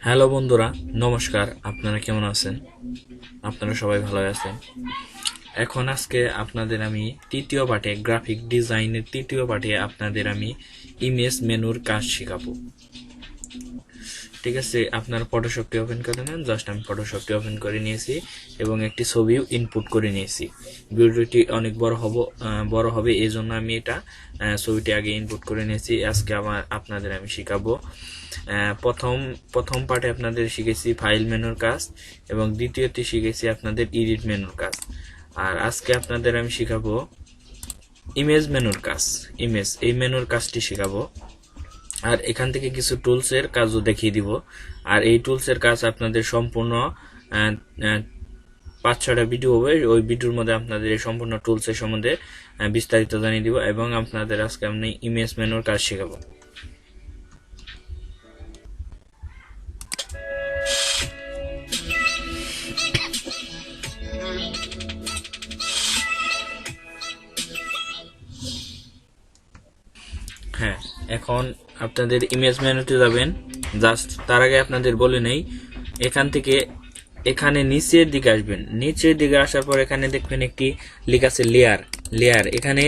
Hello বন্ধুরা, নমস্কার। আপনারা কেমন আছেন? আপনারা সবাই ভালো আছেন। এখন আজকে আপনাদের আমি তৃতীয় পাঠে গ্রাফিক ডিজাইনের তৃতীয় পাঠে আপনাদের আমি ইমেজ মেনুর কাজ শেখাবো। ঠিক আছে, আপনারা ফটোশপটি ওপেন করে নেন। জাস্ট আমি ফটোশপটি ওপেন করে নিয়েছি এবং একটি ছবিও ইনপুট করে নিয়েছি। ভিডিওটি অনেক বড় হবে এই জন্য আমি এটা ছবিটি আগে ইনপুট করে নিয়েছি। আজকে আপনাদের আমি শেখাবো প্রথম পার্টে আপনাদের শিখেছি ফাইল মেনুর কাজ এবং দ্বিতীয়টি শিখেছি আপনাদের এডিট মেনুর কাজ। আর আজকে আপনাদের আমি শেখাবো ইমেজ মেনুর কাজ। এই মেনুর কাজটি শেখাবো। আর এখান থেকে কিছু টুলসের কাজও দেখিয়ে দিব। আর এই টুলসের কাজ আপনাদের সম্পূর্ণ 5-6টা ভিডিও হবে। ওই ভিডিওর মধ্যে আপনাদের এই সম্পূর্ণ টুলসের সম্বন্ধে বিস্তারিত জানিয়ে দিব এবং আপনাদের আজকে আমি ইমেজ মেনুর কাজ শেখাবো। হ্যাঁ, এখন আপনাদের ইমেজ মেনুতে যাবেন। জাস্ট তার আগে আপনাদের বলে নেই, এখান থেকে এখানে নিচের দিকে আসবেন। নিচের দিকে আসার পর এখানে দেখবেন একটি লেখা আছে লেয়ার। এখানে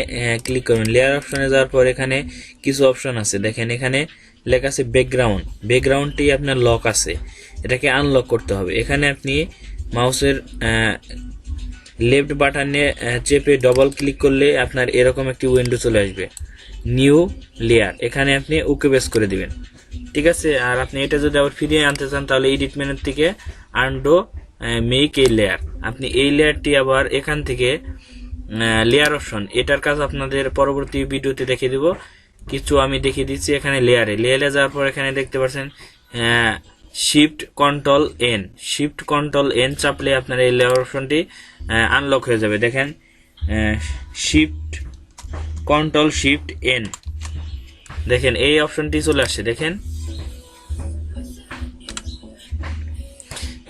ক্লিক করবেন। লেয়ার অপশনে যাওয়ার পর এখানে কিছু অপশন আছে। দেখেন এখানে লেখা আছে ব্যাকগ্রাউন্ডটি আপনার লক আছে, এটাকে আনলক করতে হবে। এখানে আপনি মাউসের লেফট বাটনে চেপে ডবল ক্লিক করলে আপনার এরকম একটি উইন্ডো চলে আসবে, নিউ লেয়ার। এখানে আপনি ওকে বেস করে দিবেন। ঠিক আছে। আর আপনি এটা যদি আবার ফিরিয়ে আনতে চান তাহলে এডিট মেনুর থেকে আনডো মেক এই লেয়ার। আপনি এই লেয়ারটি আবার এখান থেকে লেয়ার অপশন, এটার কাজ আপনাদের পরবর্তী ভিডিওতে দেখিয়ে দিব। কিছু আমি দেখিয়ে দিচ্ছি। এখানে লেয়ারে যাওয়ার পর এখানে দেখতে পাচ্ছেন শিফট কন্ট্রোল এন চাপলে আপনার এই লেয়ার অপশনটি আনলক হয়ে যাবে। দেখেন কন্ট্রোল শিফট এন, দেখেন এই অপশনটি চলে আসছে। দেখেন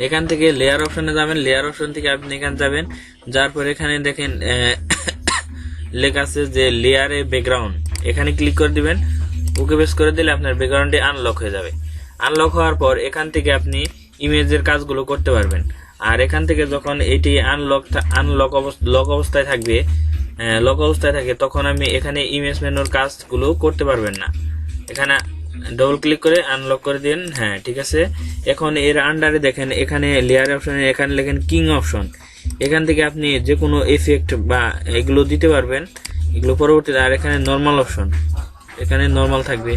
এখান থেকে লেয়ার অপশনে যাবেন। লেয়ার অপশন থেকে আপনি এখানে যাবেন। যার পর এখানে দেখেন লেখা আছে যে লেয়ারে ব্যাকগ্রাউন্ড, এখানে ক্লিক করে দিবেন। ওকে বেস করে দিলে আপনার ব্যাকগ্রাউন্ডটি আনলক হয়ে যাবে। আনলক হওয়ার পর এখান থেকে আপনি ইমেজের কাজগুলো করতে পারবেন। আর এখান থেকে যখন এটি লক অবস্থায় থাকে তখন আমি এখানে ইমেজ মেনুর কাজগুলো করতে পারবেন না। এখানে ডবল ক্লিক করে আনলক করে দিন। হ্যাঁ, ঠিক আছে। এখন এর আন্ডারে দেখেন এখানে লেয়ার অপশনে এখানে লেখেন কিং অপশন। এখান থেকে আপনি যে কোনো এফেক্ট বা এগুলো দিতে পারবেন, এগুলো পরবর্তীতে। আর এখানে নর্মাল অপশন, এখানে নর্মাল থাকবে।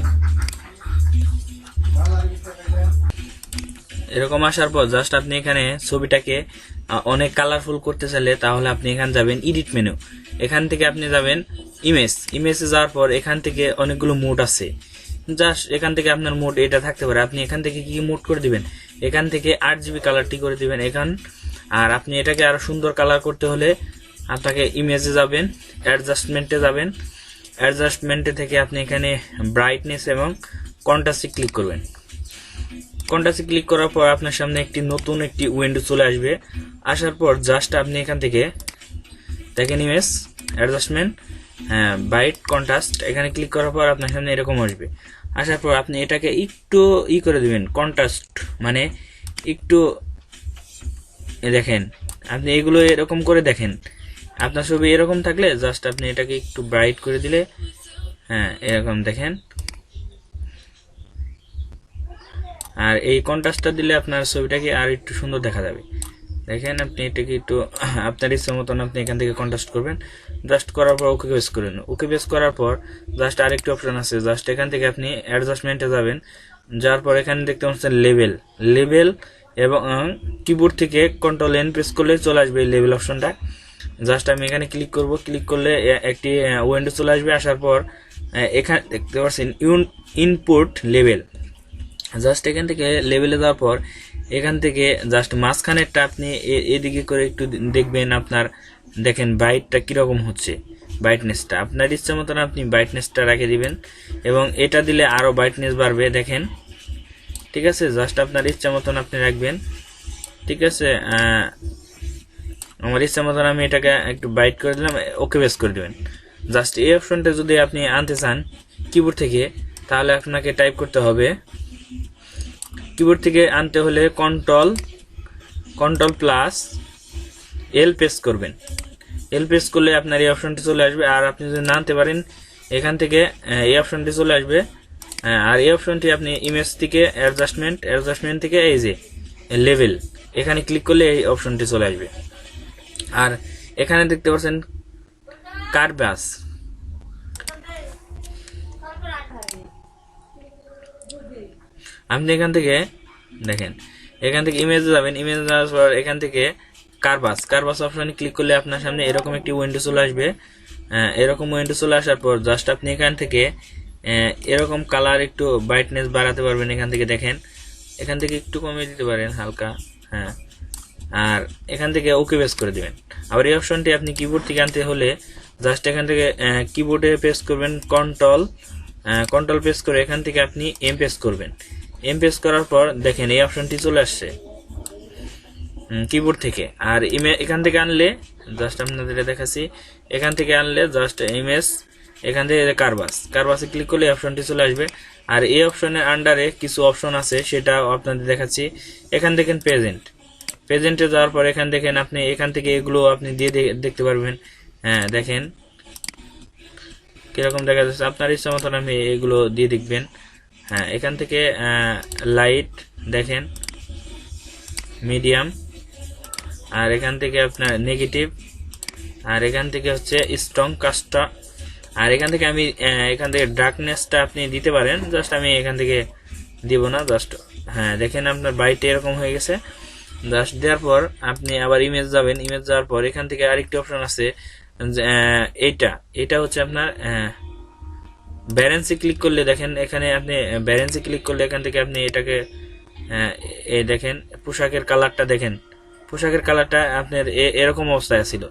এরকম আসার পর জাস্ট আপনি এখানে ছবিটাকে অনেক কালারফুল করতে চাইলে তাহলে আপনি এখানে যাবেন এডিট মেনু। এখান থেকে আপনি যাবেন ইমেজে যাওয়ার পর এখান থেকে অনেকগুলো মোড আছে। জাস্ট এখান থেকে আপনার মোড এটা থাকতে পারে। আপনি এখান থেকে কি মোড করে দিবেন, এখান থেকে 8GB কালারটি করে দিবেন আর আপনি এটাকে আরো সুন্দর কালার করতে হলে আপনাকে ইমেজে যাবেন, অ্যাডজাস্টমেন্টে থেকে আপনি এখানে ব্রাইটনেস এবং কন্ট্রাস্টে ক্লিক করবেন। কন্ট্রাস্টে ক্লিক করার পর আপনার সামনে নতুন একটি উইন্ডো চলে আসবে। আসার পর জাস্ট আপনি এখান থেকে দেখেন ইমেজ অ্যাডজাস্টমেন্ট, ব্রাইট কন্ট্রাস্ট, এখানে ক্লিক করার পর আপনার সামনে এরকম আসবে। আসার পর আপনি এটাকে একটু করে দিবেন, কন্ট্রাস্ট মানে একটু। দেখেন আপনি এগুলো এরকম করে দেখেন। আপনার ছবি এরকম থাকলে জাস্ট আপনি এটাকে একটু ব্রাইট করে দিলে, এরকম দেখেন। আর এই কন্ট্রাস্টটা দিলে আপনার ছবিটাকে আর একটু সুন্দর দেখা যাবে। দেখেন আপনি এটাকে একটু আপনার ইচ্ছা মতন আপনি এখান থেকে কন্ট্রাস্ট করবেন। জাস্ট করার পর ওকে বেস করেন। ওকে বেস করার পর জাস্ট আরেকটি অপশন আছে। জাস্ট এখান থেকে আপনি অ্যাডজাস্টমেন্টে যাবেন। যার পর এখানে দেখতে পাচ্ছেন লেভেল এবং কিবোর্ড থেকে কন্ট্রোল এন প্রেস করলে চলে আসবে এই লেভেল অপশনটা। জাস্ট আমি এখানে ক্লিক করব। ক্লিক করলে একটি উইন্ডো চলে আসবে। আসার পর এখানে দেখতে পাচ্ছেন ইনপুট লেভেল। জাস্ট এখান থেকে লেভেলে যাওয়ার পর এখান থেকে জাস্ট মাঝখানেরটা আপনি এদিকে করে একটু দেখবেন। আপনার দেখেন ব্রাইটটা কিরকম হচ্ছে, ব্রাইটনেসটা আপনার ইচ্ছা মতন আপনি ব্রাইটনেসটা রেখে দিবেন এবং এটা দিলে আরো ব্রাইটনেস বাড়বে। দেখেন, ঠিক আছে। জাস্ট আপনার ইচ্ছা মতন আপনি রাখবেন। ঠিক আছে, আমার ইচ্ছা মতন আমি এটাকে একটু ব্রাইট করে দিলাম। ওকে বেস করে দিবেন। জাস্ট এই অপশনটা যদি আপনি আনতে চান কিবোর্ড থেকে তাহলে আপনাকে টাইপ করতে হবে কিবোর্ড থেকে আনতে হলে কন্ট্রোল প্লাস এল প্রেস করবেন। এল প্রেস করলে আপনার এই অপশনটি চলে আসবে। আর আপনি যদি না আনতে পারেন এখান থেকে এই অপশনটি চলে আসবে। আর এই অপশনটি আপনি ইমেজ থেকে অ্যাডজাস্টমেন্ট থেকে এই যে লেভেল, এখানে ক্লিক করলে এই অপশনটি চলে আসবে। আর এখানে দেখতে পাচ্ছেন কারবাস, আপনি এখান থেকে দেখেন, এখান থেকে ইমেজে যাবেন, ইমেজে যাওয়ার পর এখান থেকে কারবাস অপশনে ক্লিক করলে আপনার সামনে এরকম একটি উইন্ডো চলে আসবে। এরকম উইন্ডো চলে আসার পর জাস্ট আপনি এখান থেকে এরকম কালার একটু ব্রাইটনেস বাড়াতে পারবেন। এখান থেকে দেখেন, এখান থেকে একটু কমিয়ে দিতে পারেন হালকা, হ্যাঁ। আর এখান থেকে ওকে প্রেস করে দিবেন। আবার এই অপশনটি আপনি কিবোর্ড থেকে আনতে হলে জাস্ট এখান থেকে কিবোর্ডে প্রেস করবেন কন্ট্রোল প্রেস করে এখান থেকে আপনি এম প্রেস করবেন। এম প্রেস করার পর দেখেন এই অপশনটি চলে আসছে কিবোর্ড থেকে। আর এখান থেকে আনলে জাস্ট আপনাদের দেখাচ্ছি, এখান থেকে আনলে জাস্ট ইমেজ, এখান থেকে কারবাসে ক্লিক করলে অপশনটি চলে আসবে। আর এই অপশনের আন্ডারে কিছু অপশন আছে, সেটা আপনাদের দেখাচ্ছি। এখান দেখেন প্রেজেন্টে যাওয়ার পর এখান দেখেন আপনি এখান থেকে এগুলো আপনি দিয়ে দেখতে পারবেন। হ্যাঁ, দেখেন কিরকম দেখা যাচ্ছে, আপনার ইচ্ছা মতন আপনি এগুলো দিয়ে দেখবেন। হ্যাঁ, এখান থেকে লাইট দেখেন, মিডিয়াম, আর এখান থেকে আপনার নেগেটিভ, আর এখান থেকে হচ্ছে স্ট্রং কাস্টটা। আর এখান থেকে আমি এখান থেকে ডার্কনেসটা আপনি দিতে পারেন, জাস্ট আমি এখান থেকে দিব না, জাস্ট হ্যাঁ দেখেন আপনার বাইটে এরকম হয়ে গেছে। জাস্ট দেওয়ার পর আপনি আবার ইমেজ যাবেন, ইমেজ যাওয়ার পর এখান থেকে আরেকটি অপশন আছে, এটা হচ্ছে আপনার ব্যালেন্সে ক্লিক করলে দেখেন, এখানে আপনি ব্যালেন্সে ক্লিক করলে এখান থেকে আপনি এটাকে এই দেখেন পোশাকের কালারটা দেখেন, পোশাকের কালারটা আপনার এরকম অবস্থায় ছিল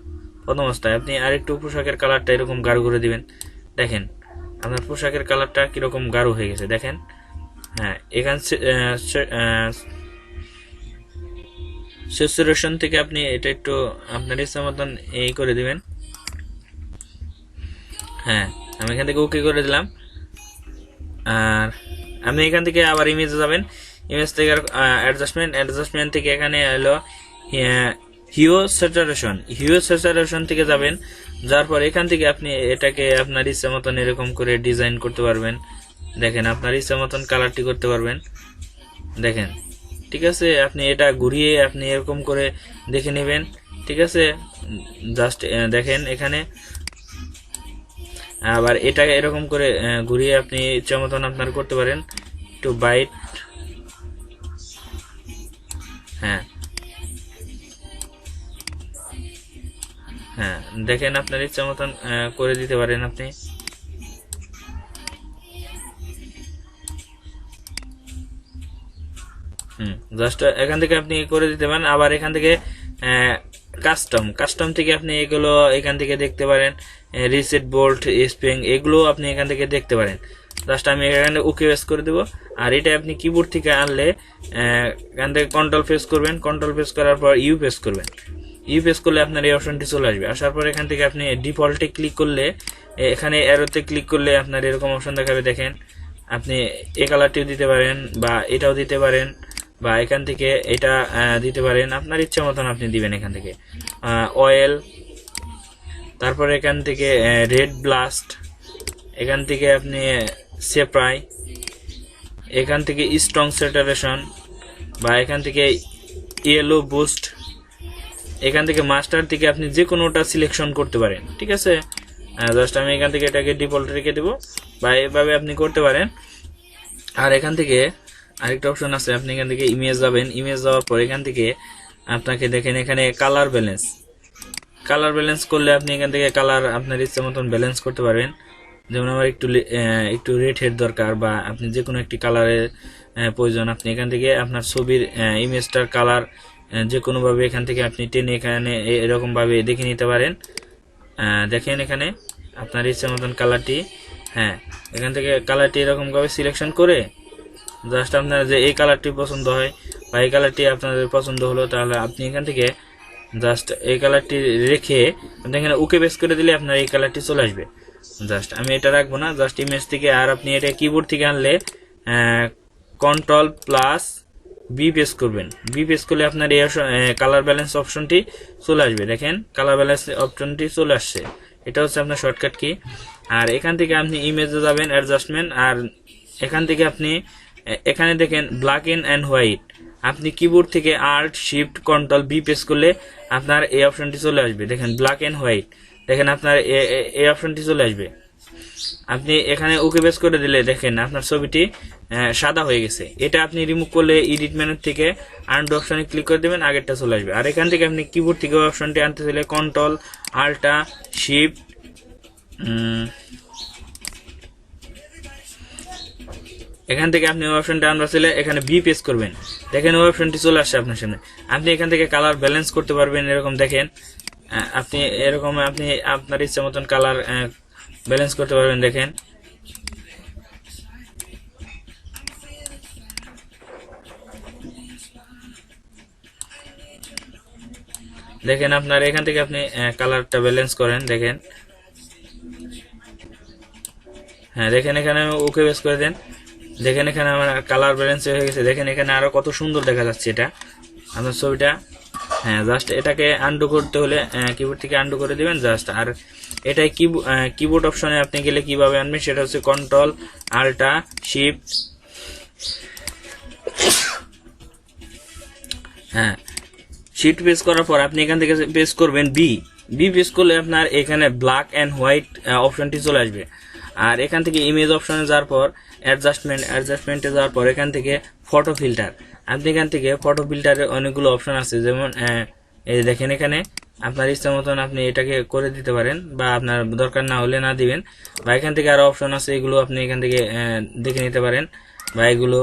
প্রথম অবস্থায়, আপনি আরেকটু পোশাকের কালারটা এরকম গাঢ় করে দিবেন। দেখেন আপনার পোশাকের কালারটা কিরকম গাঢ় হয়ে গেছে দেখেন। হ্যাঁ, এখান স্যাচুরেশন থেকে আপনি এটা একটু আপনার ইচ্ছা মতন এই করে দিবেন। হ্যাঁ, আমি এখান থেকে ওকে করে দিলাম। আর আপনি এখান থেকে আবার ইমেজে যাবেন, ইমেজ থেকে অ্যাডজাস্টমেন্ট থেকে এখানে হলো হিউ স্যাচুরেশন থেকে যাবেন। যার পর এখান থেকে আপনি এটাকে আপনার ইচ্ছা মতন এরকম করে ডিজাইন করতে পারবেন। দেখেন আপনার ইচ্ছা মতন কালারটি করতে পারবেন। দেখেন, ঠিক আছে, আপনি এটা ঘুরিয়ে আপনি এরকম করে দেখে নেবেন। ঠিক আছে, জাস্ট দেখেন এখানে আবার এটা এরকম করে ঘুরিয়ে আপনি ইচ্ছা মতন আপনার করতে পারেন, একটু বাইট। হ্যাঁ হ্যাঁ, দেখেন আপনার ইচ্ছা মতন করে দিতে পারেন আপনি। জাস্ট এখান থেকে আপনি করে দিতে পারেন। আবার এখান থেকে কাস্টম থেকে আপনি এগুলো এখান থেকে দেখতে পারেন, রিসেট বোল্ট স্প্রিং এগুলো আপনি এখান থেকে দেখতে পারেন। জাস্ট আমি এখানে ওকে প্রেস করে দেবো। আর এটা আপনি কিবোর্ড থেকে আনলে এখান থেকে কন্ট্রোল প্রেস করবেন, কন্ট্রোল প্রেস করার পর ইউ প্রেস করবেন। ইউ প্রেস করলে আপনার এই অপশনটি চলে আসবে। আসার পর এখান থেকে আপনি ডিফল্টে ক্লিক করলে, এখানে অ্যারোতে ক্লিক করলে আপনার এরকম অপশন দেখাবে। দেখেন আপনি এই কালারটিও দিতে পারেন বা এটাও দিতে পারেন বা এখান থেকে এটা দিতে পারেন, আপনার ইচ্ছা মতন আপনি দিবেন। এখান থেকে অয়েল, তারপর এখান থেকে রেড ব্লাস্ট, এখান থেকে আপনি সেপ্রাই, এখান থেকে স্ট্রং স্যাচুরেশন বা এখান থেকে ইয়েলো বুস্ট, এখান থেকে মাস্টার থেকে আপনি যে কোনোটা সিলেকশন করতে পারেন। ঠিক আছে, জাস্ট আমি এখান থেকে এটাকে ডিফল্ট রেখে দেবো বা এভাবে আপনি করতে পারেন। আর এখান থেকে আরেকটা অপশন আছে, আপনি এখান থেকে ইমেজ যাবেন, ইমেজ যাওয়ার পর এখান থেকে আপনাকে দেখেন এখানে কালার ব্যালেন্স করলে আপনি এখান থেকে কালার আপনার ইচ্ছা মতন ব্যালেন্স করতে পারবেন। যেমন আমার একটু রেড হেড দরকার বা আপনি যে কোনো একটি কালারের প্রয়োজন, আপনি এখান থেকে আপনার ছবির ইমেজটার কালার যে কোনোভাবে এখান থেকে আপনি টেনে এখানে এরকমভাবে দেখে নিতে পারেন। দেখেন এখানে আপনার ইচ্ছা মতন কালারটি, হ্যাঁ এখান থেকে কালারটি এরকমভাবে সিলেকশন করে জাস্ট আপনার যে এই কালারটি পছন্দ হয় বা এই কালারটি আপনাদের পছন্দ হলো, তাহলে আপনি এখান থেকে জাস্ট এই কালারটি রেখে আপনি এখানে ওকে প্রেস করে দিলে আপনার এই কালারটি চলে আসবে। জাস্ট আমি এটা রাখবো না, জাস্ট ইমেজ থেকে। আর আপনি এটা কিবোর্ড থেকে আনলে কন্ট্রোল প্লাস বি প্রেস করবেন। বি প্রেস করলে আপনার এই কালার ব্যালেন্স অপশনটি চলে আসবে। দেখেন কালার ব্যালেন্স অপশনটি চলে আসছে, এটা হচ্ছে আপনার শর্টকাট কি। আর এখান থেকে আপনি ইমেজে যাবেন, অ্যাডজাস্টমেন্ট, আর এখান থেকে আপনি এখানে দেখেন ব্ল্যাক অ্যান্ড হোয়াইট, আপনি কিবোর্ড থেকে alt shift control B press করলে আপনার এই অপশনটি চলে আসবে। দেখেন ব্ল্যাক অ্যান্ড হোয়াইট, দেখেন আপনার এই অপশনটি চলে আসবে। আপনি এখানে ওকে প্রেস করে দিলে দেখেন আপনার ছবিটি সাদা হয়ে গেছে। এটা আপনি রিমুভ করলে এডিট মেনু থেকে আনডু অপশনে ক্লিক করে দেবেন, আগেরটা চলে আসবে। আর এখান থেকে আপনি কিবোর্ড থেকে অপশনটি আনতে চাইলে কন্ট্রোল আল্টা শিফট এখান থেকে আপনি ওই অপশনটা আনতে চাইলে এখানে বি প্রেস করবেন, দেখেন ওই অপশনটি চলে আসছে আপনার সামনে। আপনি এখান থেকে কালার ব্যালেন্স করতে পারবেন, এরকম দেখেন আপনি এরকম আপনি আপনার ইচ্ছা মতন কালার ব্যালেন্স করতে পারবেন। দেখেন দেখেন আপনার এখান থেকে আপনি কালারটা ব্যালেন্স করেন। দেখেন হ্যাঁ, দেখেন এখানে ওকে বেস করে দেন, দেখেন এখানে আমার কালার ব্যালেন্স হয়ে গেছে। দেখেন এখানে আরো কত সুন্দর দেখা যাচ্ছে এটা আপনার ছবিটা। হ্যাঁ, জাস্ট এটাকে আনডু করতে হলে কিবোর্ড থেকে আনডু করে দিবেন জাস্ট। আর এটাই কিবোর্ড অপশনে আপনি গেলে কিভাবে আনবেন সেটা হচ্ছে কন্ট্রোল আল্টা শিফট, হ্যাঁ শিফট প্রেস করার পর আপনি এখান থেকে প্রেস করবেন বি প্রেস করলে আপনার এখানে ব্ল্যাক অ্যান্ড হোয়াইট অপশনটি চলে আসবে। আর এখান থেকে ইমেজ অপশনে যাওয়ার পর অ্যাডজাস্টমেন্টে যাওয়ার পর এখান থেকে ফটো ফিল্টার, আপনি এখান থেকে ফটো ফিল্টারের অনেকগুলো অপশন আছে, যেমন এই দেখেন এখানে আপনার ইচ্ছা মতন আপনি এটাকে করে দিতে পারেন, বা আপনার দরকার না হলে না দিবেন। বা এখান থেকে আরো অপশন আছে, এগুলো আপনি এখান থেকে দেখে নিতে পারেন। বা এইগুলো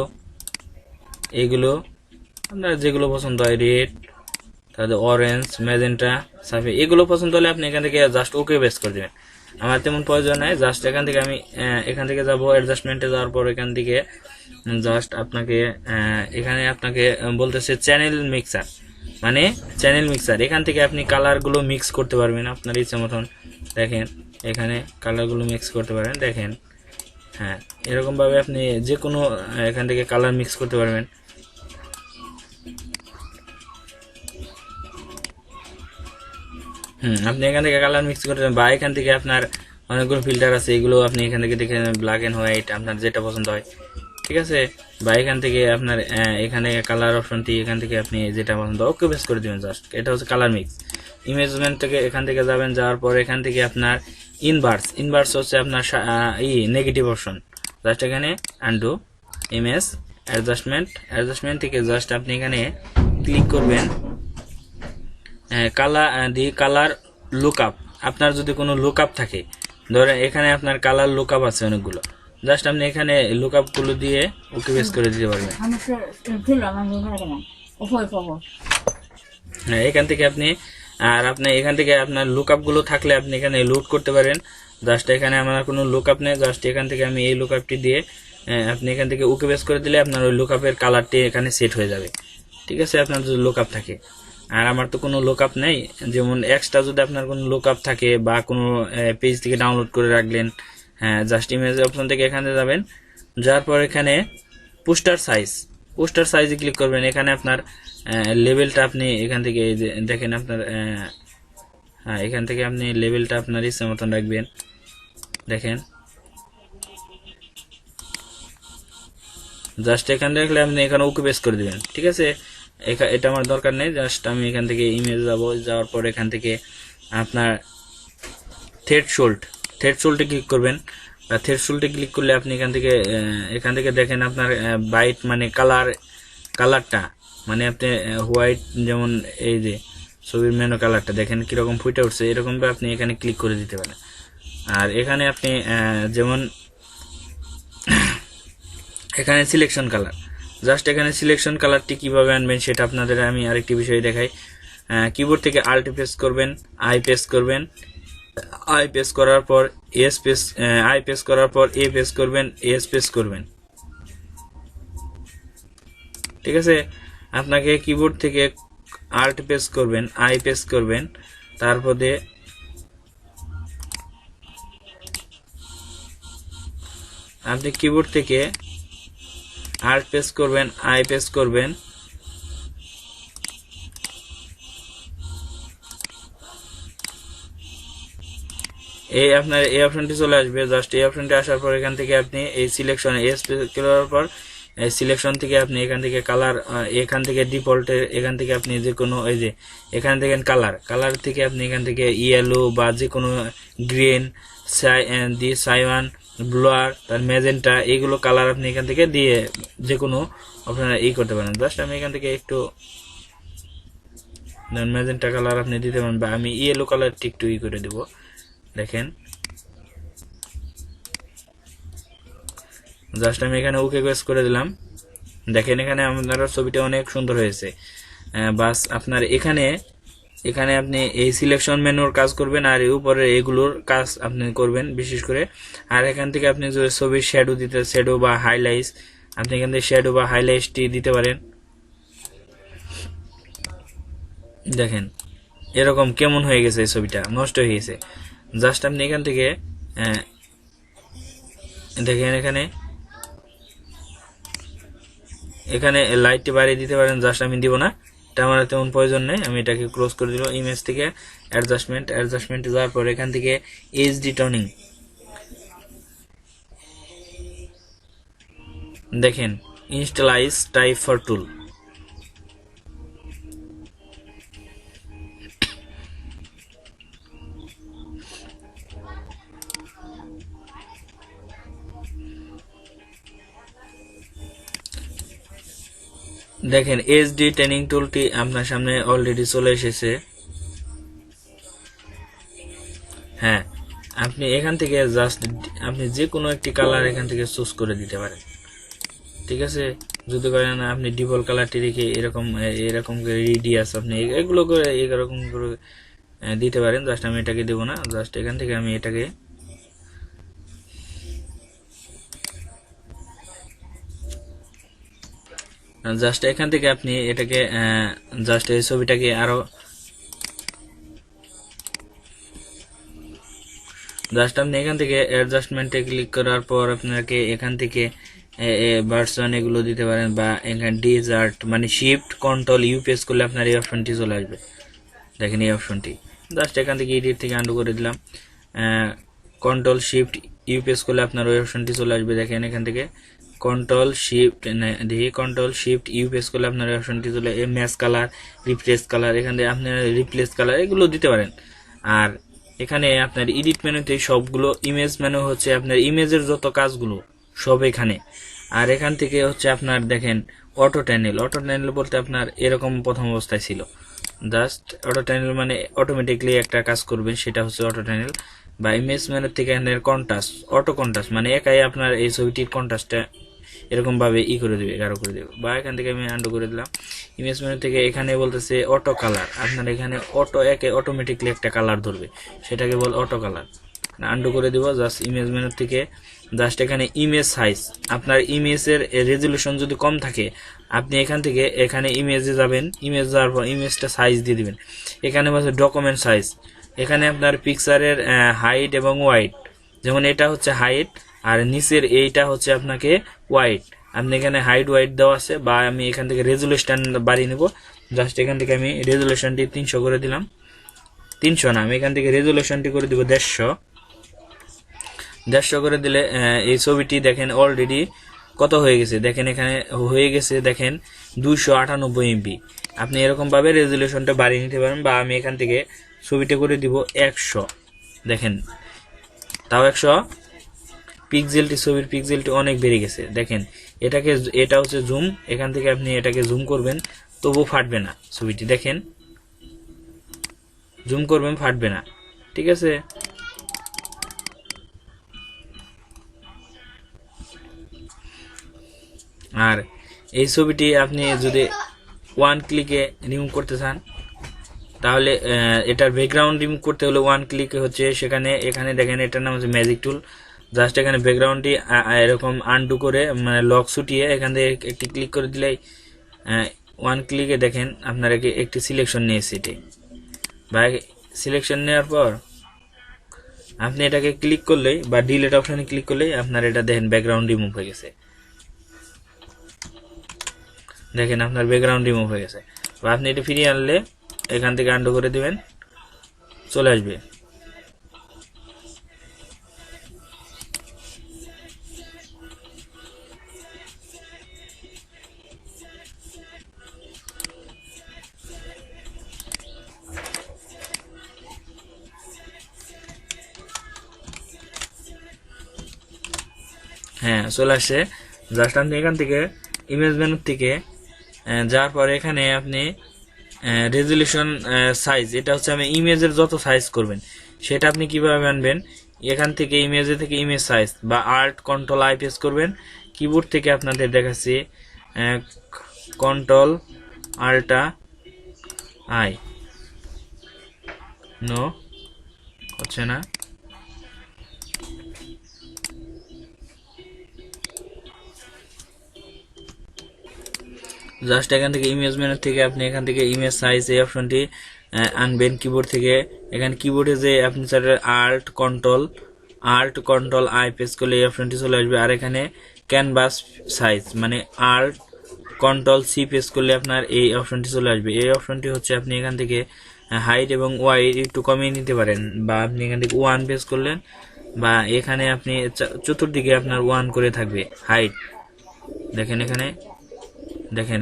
আপনার যেগুলো পছন্দ হয়, রেড, তাহলে অরেঞ্জ, ম্যাজেন্টা, সাফি, এগুলো পছন্দ হলে আপনি এখান থেকে জাস্ট ওকে বেস করে দেবেন। আমার তেমন প্রয়োজন নাই, জাস্ট এখান থেকে আমি এখান থেকে যাব অ্যাডজাস্টমেন্টে যাওয়ার পর এখান থেকে জাস্ট আপনাকে এখানে আপনাকে বলতেছে চ্যানেল মিক্সার, মানে চ্যানেল মিক্সার। এখান থেকে আপনি কালারগুলো মিক্স করতে পারবেন আপনার ইচ্ছা মতন। দেখেন এখানে কালারগুলো মিক্স করতে পারেন। দেখেন হ্যাঁ, এরকমভাবে আপনি যে কোনো এখান থেকে কালার মিক্স করতে পারবেন। আপনি এখান থেকে কালার মিক্স করতে পারেন, বা এখান থেকে আপনার অনেকগুলো ফিল্টার আছে, এগুলো আপনি এখান থেকে দেখে ব্ল্যাক এন্ড হোয়াইট আপনার যেটা পছন্দ হয়, ঠিক আছে। বা এখান থেকে আপনার এখানে কালার অপশনটি এখান থেকে আপনি যেটা পছন্দ ওকে বেস করে দিবেন জাস্ট। এটা হচ্ছে কালার মিক্স। ইমেজমেন্ট থেকে এখান থেকে যাবেন, যাওয়ার পর এখান থেকে আপনার ইনভার্স হচ্ছে আপনার নেগেটিভ অপশন। জাস্ট এখানে আনডু ইমেজ অ্যাডজাস্টমেন্ট থেকে জাস্ট আপনি এখানে ক্লিক করবেন কালার লুকআপ। আপনার যদি কোনো লুকআপ থাকে, ধরেন এখানে আপনার কালার লুকআপ আছে অনেকগুলো, জাস্ট আপনি এখানে লুকআপ গুলো দিয়ে ওকে বেস করে দিতে পারবেন। হ্যাঁ, এখান থেকে আপনি এখান থেকে আপনার লুকআপ গুলো থাকলে আপনি এখানে লোড করতে পারেন। জাস্ট এখানে আমার কোনো লুকআপ নেই, জাস্ট এখান থেকে আমি এই লুকআপটি দিয়ে আপনি এখান থেকে ওকে বেস করে দিলে আপনার ওই লুকআপের কালারটি এখানে সেট হয়ে যাবে, ঠিক আছে, আপনার যদি লুকআপ থাকে। আর আমার তো কোনো লুকআপ নেই, যেমন এক্সট্রা যদি আপনার কোনো লুকআপ থাকে বা কোনো পেজ থেকে ডাউনলোড করে রাখলেন, হ্যাঁ, জাস্ট ইমেজ অপশন থেকে এখানে যাবেন, যাওয়ার পর এখানে পোস্টার সাইজে ক্লিক করবেন। এখানে আপনার লেভেলটা আপনি এখান থেকে দেখেন আপনার হ্যাঁ, এখান থেকে আপনি লেভেলটা আপনার ইচ্ছা মতন রাখবেন। দেখেন জাস্ট এখানে রাখলে আপনি এখানে ওকে বেস করে দিবেন, ঠিক আছে। এটা আমার দরকার নেই, জাস্ট আমি এখান থেকে ইমেজ যাওয়ার পর এখান থেকে আপনার থ্রেডশোল্ডে ক্লিক করবেন। থ্রেডশোল্ডে ক্লিক করলে আপনি এখান থেকে দেখেন আপনার বাইট মানে কালারটা মানে আপনি হোয়াইট, যেমন এই যে ছবির মেনু কালারটা দেখেন কিরকম ফুটে উঠছে, এরকম আপনি এখানে ক্লিক করে দিতে পারেন। আর এখানে আপনি যেমন এখানে সিলেকশন কালার, জাস্ট এখানে সিলেকশন কালারটি কিভাবে আনবেন সেটা আপনাদের আমি আরেকটি বিষয় দেখাই। কিবোর্ড থেকে আল্ট প্রেস করবেন, আই প্রেস করবেন, আই প্রেস করার পর আই প্রেস করার পর এ প্রেস করবেন, এস প্রেস করবেন, ঠিক আছে। আপনাকে কিবোর্ড থেকে আল্ট প্রেস করবেন, আই প্রেস করবেন, তারপরে আপনি কিবোর্ড থেকে আল্ট প্রেস করবেন, আই প্রেস করবেন, এই আপনার এই অপশনটি চলে আসবে। জাস্ট এই অপশনটি আসার পর এখান থেকে আপনি এই সিলেকশন এস করার পর এই সিলেকশন থেকে আপনি এখান থেকে কালার, এখান থেকে ডিফল্টের এখান থেকে আপনি যে কোনো এই যে এখান থেকে কালার থেকে আপনি এখান থেকে ইয়েলো বা যে কোনো গ্রিন, সাইওয়ান, ব্লুয়ার, তার ম্যাজেন্টা, এইগুলো কালার আপনি এখান থেকে দিয়ে যে কোনো আপনারা করতে পারেন। জাস্ট আমি এখান থেকে একটু ম্যাজেন্টা কালার আপনি দিতে পারেন, বা আমি ইয়েলো কালার একটু করে দেব। দেখেন জাস্ট আমি এখানে ওকে প্রেস করে দিলাম। দেখেন এখানে আপনার ছবিটা অনেক সুন্দর হয়েছে। বাস আপনার এখানে আপনি এই সিলেকশন মেনুর কাজ করবেন, আর এই উপরে এগুলোর কাজ আপনি করবেন বিশেষ করে। আর এখান থেকে আপনি যদি ছবির শ্যাডো দিতে, শ্যাডো বা হাইলাইটস, আপনি এখান থেকে শ্যাডো বা হাইলাইটসটি দিতে পারেন। দেখেন এরকম কেমন হয়ে গেছে, এই ছবিটা নষ্ট হয়ে গেছে। জাস্ট আপনি এখান থেকে দেখেন এখানে লাইটটি বাড়িয়ে দিতে পারেন। জাস্ট আমি দিব না, এটা আমার তেমন প্রয়োজন নেই, আমি এটাকে ক্লোজ করে দিল। ইমেজ থেকে অ্যাডজাস্টমেন্টে যাওয়ার পর এখান থেকে এইচডি টোনিং, দেখেন ইনস্টলাইজ টাইপ ফর টুল, দেখেন এইচডি ট্রেনিং টুলটি আপনার সামনে অলরেডি চলে এসেছে। হ্যাঁ, আপনি এখান থেকে জাস্ট আপনি যে কোনো একটি কালার এখান থেকে চুজ করে দিতে পারেন। ঠিক আছে, যদি করেন আপনি ডিফল্ট কালারটি রেখে এরকম রিডিয়াস আপনি এগুলো করে এরকম করে দিতে পারেন। জাস্ট আমি এটাকে দেবো না, জাস্ট এখান থেকে আমি এটাকে জাস্ট এখান থেকে আপনি এটাকে জাস্ট এই ছবিটাকে আরো জাস্ট আপনি এখান থেকে অ্যাডজাস্টমেন্টে ক্লিক করার পর আপনাকে এখান থেকে ভার্সন এগুলো দিতে পারেন, বা এখানে ডিজার্ট মানে শিফট কন্ট্রোল ইউ প্রেস করলে আপনার এই অপশনটি চলে আসবে। দেখেন এই অপশনটি জাস্ট এখান থেকে এডিট থেকে আন্ডু করে দিলাম, কন্ট্রোল শিফট ইউ প্রেস করলে আপনার ওই অপশনটি চলে আসবে। দেখেন এখান থেকে কন্ট্রোল শিফট ইউ প্রেস করলে আপনার অপশনটি চলে, ম্যাচ কালার, রিপ্লেস কালার, এখান থেকে আপনার রিপ্লেস কালার এগুলো দিতে পারেন। আর এখানে আপনার এডিট মেনুতে সবগুলো, ইমেজ মেনু হচ্ছে আপনার ইমেজের যত কাজগুলো সব এখানে। আর এখান থেকে হচ্ছে আপনার দেখেন অটো টানেল বলতে আপনার এরকম প্রথম অবস্থায় ছিল। জাস্ট অটো টানেল মানে অটোমেটিকলি একটা কাজ করবেন, সেটা হচ্ছে অটো টানেল। বা ইমেজ মেনু থেকে আপনার কন্ট্রাস্ট, অটো কন্ট্রাস্ট মানে একাই আপনার এই ছবিটির কন্ট্রাস্টটা এরকম ভাবে করে দেবে, গাঢ় করে দেবে। বা এখান থেকে আমি আন্ডু করে দিলাম। ইমেজ মেনু থেকে এখানে বলতেছে অটো কালার, আপনার এখানে অটোমেটিকলি একটা কালার ধরবে, সেটাকে বল অটো কালার। আন্ডু করে দিব। জাস্ট ইমেজ মেনু থেকে জাস্ট এখানে ইমেজ সাইজ, আপনার ইমেজের রেজলিউশন যদি কম থাকে আপনি এখান থেকে এখানে ইমেজে যাবেন, ইমেজ যাওয়ার পর ইমেজটা সাইজ দিয়ে দিবেন। এখানে বলছে ডকুমেন্ট সাইজ, এখানে আপনার পিকচারের হাইট এবং ওয়াইড, যেমন এটা হচ্ছে হাইট আর নিচের এইটা হচ্ছে আপনাকে ওয়াইড। আপনি এখানে হাইট ওয়াইড দেওয়া আছে, বা আমি এখান থেকে রেজুলেশন বাড়িয়ে নেব। জাস্ট এখান থেকে আমি রেজুলেশনটি 300 করে দিলাম, 300 না, আমি এখান থেকে রেজুলেশনটি করে দিব 150 করে দিলে এই ছবিটি দেখেন অলরেডি কত হয়ে গেছে। দেখেন এখানে হয়ে গেছে দেখেন 298 MB। আপনি এরকম ভাবে রেজুলেশনটা বাড়িয়ে নিতে পারেন, বা আমি এখান থেকে ছবিটা করে দিব 100। দেখেন তাও 100 পিক্সেলটি, ছবির পিক্সেলটি অনেক বেড়ে গেছে। দেখেন এটা হচ্ছে জুম, এখান থেকে আপনি এটাকে জুম করবেন তবু ফাটবে না ছবিটি। দেখেন জুম করবেন ফাটবে না, ঠিক আছে। আর এই ছবিটি আপনি যদি ওয়ান ক্লিকে রিমুভ করতে চান, তাহলে এটার ব্যাকগ্রাউন্ড রিমুভ করতে হলে ওয়ান ক্লিকে হচ্ছে এখানে দেখেন এটার নাম হচ্ছে ম্যাজিক টুল। জাস্ট এখানে ব্যাকগ্রাউন্ডটি এরকম আনডু করে মানে লক ছুটিয়ে এখান থেকে একটি ক্লিক করে দিলেই ওয়ান ক্লিকে দেখেন আপনার একটি সিলেকশন নিয়েছে এটি। বা সিলেকশন নেওয়ার পর আপনি এটাকে ক্লিক করলেই বা ডিলিট অপশনে ক্লিক করলেই আপনার এটা দেখেন ব্যাকগ্রাউন্ড রিমুভ হয়ে গেছে। দেখেন আপনার ব্যাকগ্রাউন্ড রিমুভ হয়ে গেছে। বা আপনি এটা ফিরিয়ে আনলে এখান থেকে আন্ডু করে দিবেন, চলে আসবে। হ্যাঁ চলে আসে। জাস্ট আপনি এখান থেকে ইমেজ মেনু থেকে যাওয়ার পরে এখানে আপনি রেজুলেশন সাইজ, এটা হচ্ছে আমি ইমেজের যত সাইজ করবেন সেটা আপনি কিভাবে আনবেন, এখান থেকে ইমেজে থেকে ইমেজ সাইজ বা আল্ট কন্ট্রোল আই প্রেস করবেন। কিবোর্ড থেকে আপনাদের দেখাচ্ছি, কন্ট্রোল আল্টা আই, নো হচ্ছে না, জাস্ট এখান থেকে ইমেজ মেনু থেকে আপনি এখান থেকে ইমেজ সাইজ এই অপশনটি আনবেন কিবোর্ড থেকে। এখানে কিবোর্ডে যে আপনি আল্ট কন্ট্রোল আই প্রেস করলে এই অপশনটি চলে আসবে। আর এখানে ক্যানভাস সাইজ মানে আল্ট কন্ট্রোল সি প্রেস করলে আপনার এই অপশনটি চলে আসবে। এই অপশনটি হচ্ছে আপনি এখান থেকে হাইট এবং ওয়াইড একটু কমিয়ে নিতে পারেন, বা আপনি এখান থেকে 1 প্রেস করলেন, বা এখানে আপনি চতুর্দিকে আপনার 1 করে থাকবে হাইট। দেখেন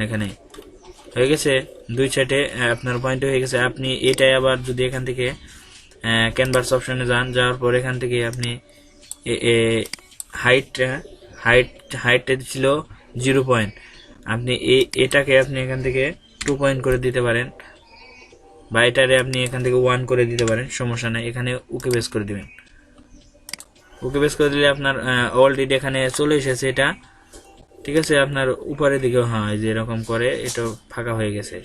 এখানে হয়ে গেছে, দুই সাইডে আপনার পয়েন্ট হয়ে গেছে। আপনি এটাই আবার যদি এখান থেকে ক্যানভাস অপশনে যাওয়ার পর এখান থেকে আপনি হাইটটা ছিল 0 পয়েন্ট, আপনি এটাকে আপনি এখান থেকে 2 পয়েন্ট করে দিতে পারেন, বা এটারে আপনি এখান থেকে 1 করে দিতে পারেন, সমস্যা নেই। এখানে ওকে বেস করে দিবেন। ওকে বেস করে দিলে আপনার অলরেডি এখানে চলে এসেছে এটা, ঠিক আছে। আপনার উপরের দিকেও হ্যাঁ যে এরকম করে এটা ফাঁকা হয়ে গেছে,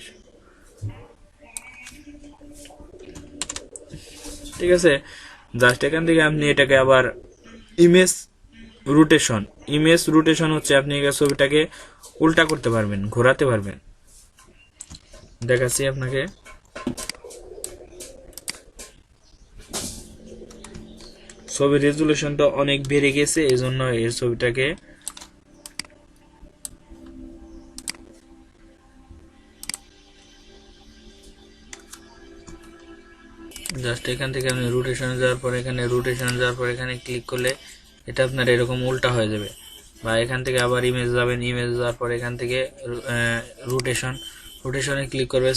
ঠিক আছে। জাস্ট এখান থেকে আপনি এটাকে আবার ইমেজ রুটেশন হচ্ছে আপনি ছবিটাকে উল্টা করতে পারবেন, ঘোরাতে পারবেন। দেখাচ্ছি আপনাকে, ছবির রেজুলেশনটা অনেক বেড়ে গেছে, এই জন্য এর ছবিটাকে জাস্ট এখান থেকে আপনি রোটেশনে যাওয়ার পর এখানে ক্লিক করলে এটা আপনার এরকম উল্টা হয়ে যাবে। বা এখান থেকে আবার ইমেজ যাবেন, ইমেজ যাওয়ার পর এখান থেকে রোটেশনে ক্লিক করবে,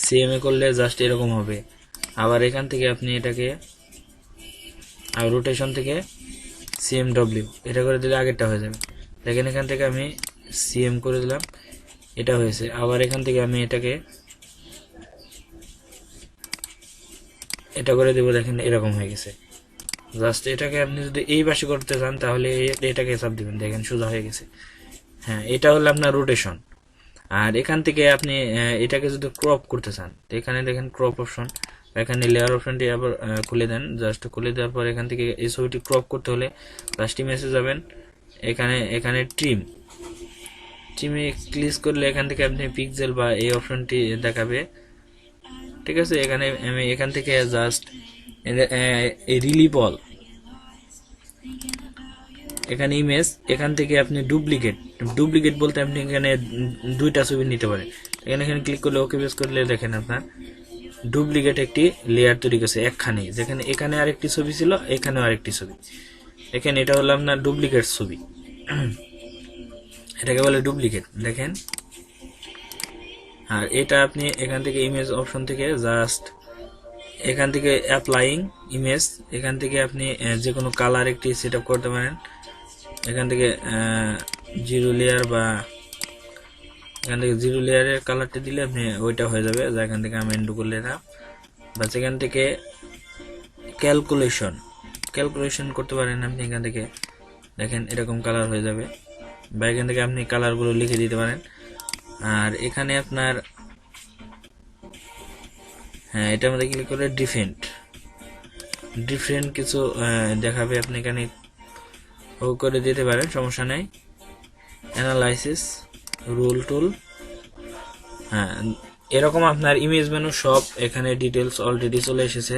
সিএমএ করলে জাস্ট এরকম হবে। আবার এখান থেকে আপনি এটাকে আর রোটেশন থেকে সিএমডব্লিউ এটা করে দিলে আগেরটা হয়ে যাবে। দেখেন এখান থেকে আমি সিএম করে দিলাম, এটা হয়েছে। আবার এখান থেকে আমি এটাকে এটা করে দেবো, দেখেন এরকম হয়ে গেছে। জাস্ট এটাকে আপনি যদি এই পাশে করতে চান তাহলে এটাকে চাপ দিবেন, দেখেন সোজা হয়ে গেছে। হ্যাঁ, এটা হলো আপনার রোটেশন। আর এখান থেকে আপনি এটাকে যদি ক্রপ করতে চান, তো এখানে দেখেন ক্রপ অপশন, এখানে লেয়ার অপশনটি আবার খুলে দেন। জাস্ট খুলে দেওয়ার পর এখান থেকে এই ছবিটি ক্রপ করতে হলে জাস্ট ইমেজে যাবেন, এখানে ট্রিমে ক্লিক করলে এখান থেকে আপনি পিক্সেল বা এই অপশনটি দেখাবে, ঠিক আছে। আমি এখান থেকে জাস্ট রিলিভ অল, এখানে ইমেজ, এখান থেকে আপনি ডুপ্লিকেট বলতে আপনি এখানে দুইটা ছবি নিতে পারেন। এখানে ক্লিক করলে ওকে বেস করলে দেখেন আপনার ডুপ্লিকেট একটি লেয়ার তৈরি করছে একখানে, যেখানে এখানে আরেকটি ছবি ছিল, এখানেও আরেকটি ছবি। দেখেন এটা হলো আপনার ডুপ্লিকেট ছবি, এটাকে বলে ডুপ্লিকেট, দেখেন। আর এটা আপনি এখান থেকে ইমেজ অপশন থেকে জাস্ট এখান থেকে অ্যাপ্লাইং ইমেজ, এখান থেকে আপনি যে কোনো কালার একটি সেট আপ করতে পারেন। এখান থেকে জিরো লেয়ার বা এখান থেকে জিরো লেয়ারের কালারটা দিলে আপনি ওইটা হয়ে যাবে। যা এখান থেকে আমি এন্ডু করলে না, বা এখান থেকে ক্যালকুলেশন করতে পারেন আপনি। এখান থেকে দেখেন এরকম কালার হয়ে যাবে, বা এখান থেকে আপনি কালারগুলো লিখে দিতে পারেন। আর এখানে আপনার হ্যাঁ এটার মধ্যে ক্লিক করে ডিফারেন্ট কিছু দেখাবে, আপনি এখানে ও করে দিতে পারেন, সমস্যা নেই। অ্যানালাইসিস, রুল টুল, হ্যাঁ এরকম আপনার ইমেজ মেনু সব এখানে ডিটেলস অলরেডি চলে এসেছে,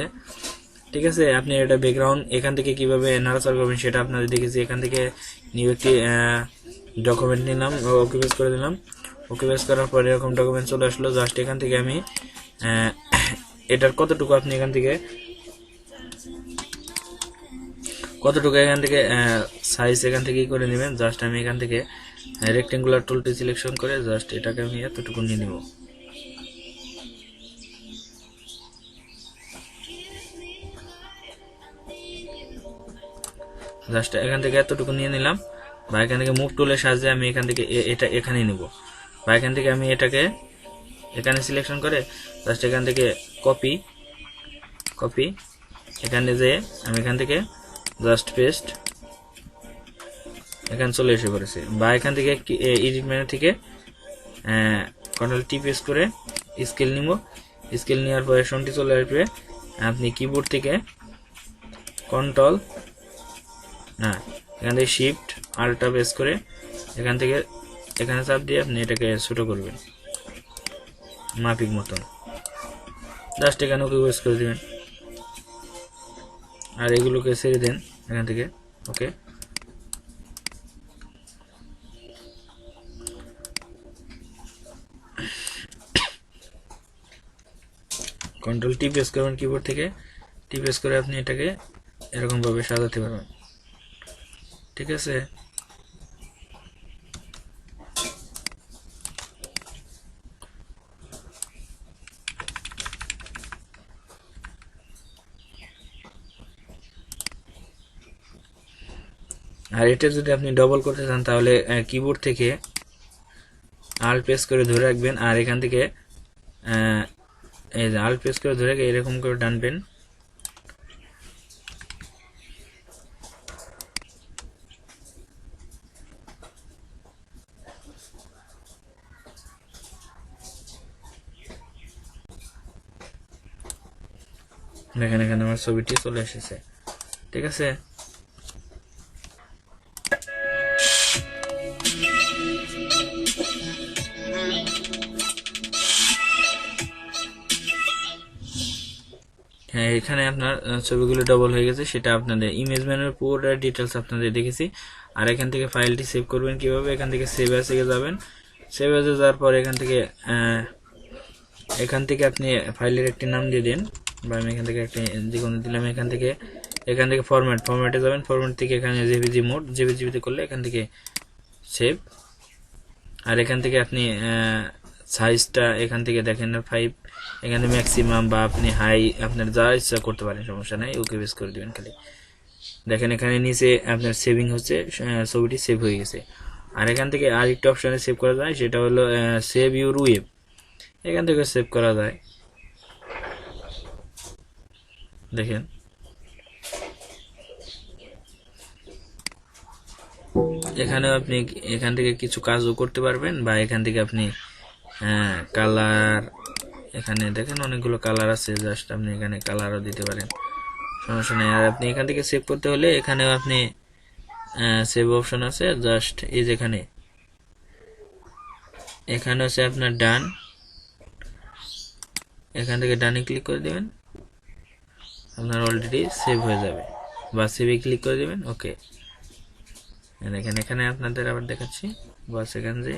ঠিক আছে। আপনি এটা ব্যাকগ্রাউন্ড এখান থেকে কিভাবে নাড়াচাড়া করবেন সেটা আপনাদের দেখেছি। এখান থেকে নিউ একটি ডকুমেন্ট নিলাম, ওকে বেস করে দিলাম। ওকে বেস করার পরে এরকম ডকুমেন্ট চলে আসলো। জাস্ট এখান থেকে আমি এটার কতটুকু আপনি এখান থেকে সাইজ এখান থেকে করে নেবেন। জাস্ট আমি এখান থেকে রেক্টেঙ্গুলার টুলটি সিলেকশন করে জাস্ট এটাকে আমি এতটুকু নিয়ে নিব। জাস্ট এখান থেকে এতটুকু নিয়ে নিলাম, বা এখান থেকে মুভ টুলের সাহায্যে আমি এখান থেকে এটা এখানে নিব, বা এখান থেকে আমি এটাকে এখানে সিলেকশন করে জাস্ট এখান থেকে কপি এখানে যেয়ে আমি এখান থেকে জাস্ট পেস্ট এখানে চলে এসে পড়েছে। বা এখান থেকে এডিট মেনু থেকে কন্ট্রোল টি প্রেস করে স্কেল নিব, স্কেল নেওয়ার পরে সনটি চলে আসবে। আপনি কিবোর্ড থেকে কন্ট্রোল এখান থেকে শিফট আল্টা প্রেস করে এখান থেকে এখানে চাপ দিয়ে আপনি এটাকে ছোট করবেন মাপিক মতন, জাস্ট এখানে ওকে প্রেস করে দিবেন আর এগুলোকে ছেড়ে দেন এখান থেকে। ওকে, কন্ট্রোল টি প্রেস করবেন কিবোর্ড থেকে, টি প্রেস করে আপনি এটাকে এরকম ভাবে সাজাতে পারবেন। ঠিক আছে, আর এটা যদি আপনি ডবল করতে চান তাহলে কিবোর্ড থেকে আল্ট প্রেস করে ধরে রাখবেন, আর এখান থেকে এই যে আল্ট প্রেস করে ধরে এরকম করে টানবেন। দেখেন এখানে আমার ছবিটি চলে এসেছে। ঠিক আছে, হ্যাঁ এখানে আপনার ছবিগুলো ডবল হয়ে গেছে, সেটা আপনাদের ইমেজ মেনুর পুরো ডিটেলস আপনাদের দেখেছি। আর এখান থেকে ফাইলটি সেভ করবেন কিভাবে, এখান থেকে সেভ অ্যাসে যাবেন, সেভ অ্যাসে যাওয়ার পর এখান থেকে আপনি ফাইলের একটি নাম দিয়ে দিন, বা আমি এখান থেকে একটা যে কোনো দিলাম। এখান থেকে ফরম্যাটে যাবেন, ফরম্যাট থেকে এখানে জেপিজি মোড, জেপিজিতে করলে এখান থেকে সেভ। আর এখান থেকে আপনি সাইজটা এখান থেকে দেখেন 5, এখানে ম্যাক্সিমাম বা আপনি হাই আপনার যা ইচ্ছা করতে পারেন, সমস্যা নাই। ওকে বেস করে দিবেন খালি। দেখেন এখানে নিচে আপনার সেভিং হচ্ছে, ছবিটি সেভ হয়ে গেছে। আর এখান থেকে আরেকটা অপশানে সেভ করা যায়, সেটা হলো সেভ ইউর ওয়েব, এখান থেকে সেভ করা যায়। দেখেন এখানেও আপনি এখান থেকে কিছু কাজও করতে পারবেন, বা এখান থেকে আপনি কালার, এখানে দেখেন অনেকগুলো কালার আছে, জাস্ট আপনি এখানে কালারও দিতে পারেন, সমস্যা নেই। আর আপনি এখান থেকে সেভ করতে হলে এখানেও আপনি সেভ অপশন আছে, জাস্ট এই যেখানে এখানে আছে আপনার ডান, এখান থেকে ডানে ক্লিক করে দেবেন, আপনার অলরেডি সেভ হয়ে যাবে, বা সেভে ক্লিক করে দেবেন। ওকে, দেখেন এখানে আপনাদের আবার দেখাচ্ছি, বাস এখান যে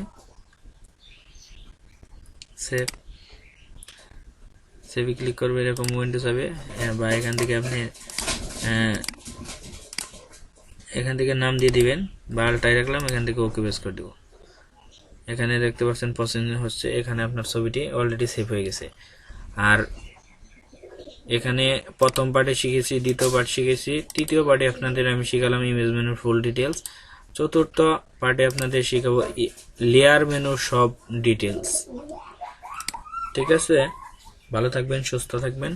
সেভে ক্লিক করবে, এরকম উইন্ডোজ হবে। বা এখান থেকে আপনি এখান থেকে নাম দিয়ে দিবেন, বা আলটাই রাখলাম, এখান থেকে ওকে বেস করে দেব। এখানে দেখতে পাচ্ছেন প্রসেসিং হচ্ছে, এখানে আপনার ছবিটি অলরেডি সেভ হয়ে গেছে। আর এখানে প্রথম পার্টে শিখেছি, দ্বিতীয় পার্ট শিখেছি, তৃতীয় পার্টে আপনাদের আমি শিখালাম ইমেজ মেনুর ফুল ডিটেলস, চতুর্থ পার্টে আপনাদের শিখাবো লেয়ার মেনুর সব ডিটেলস। ঠিক আছে, ভালো থাকবেন, সুস্থ থাকবেন।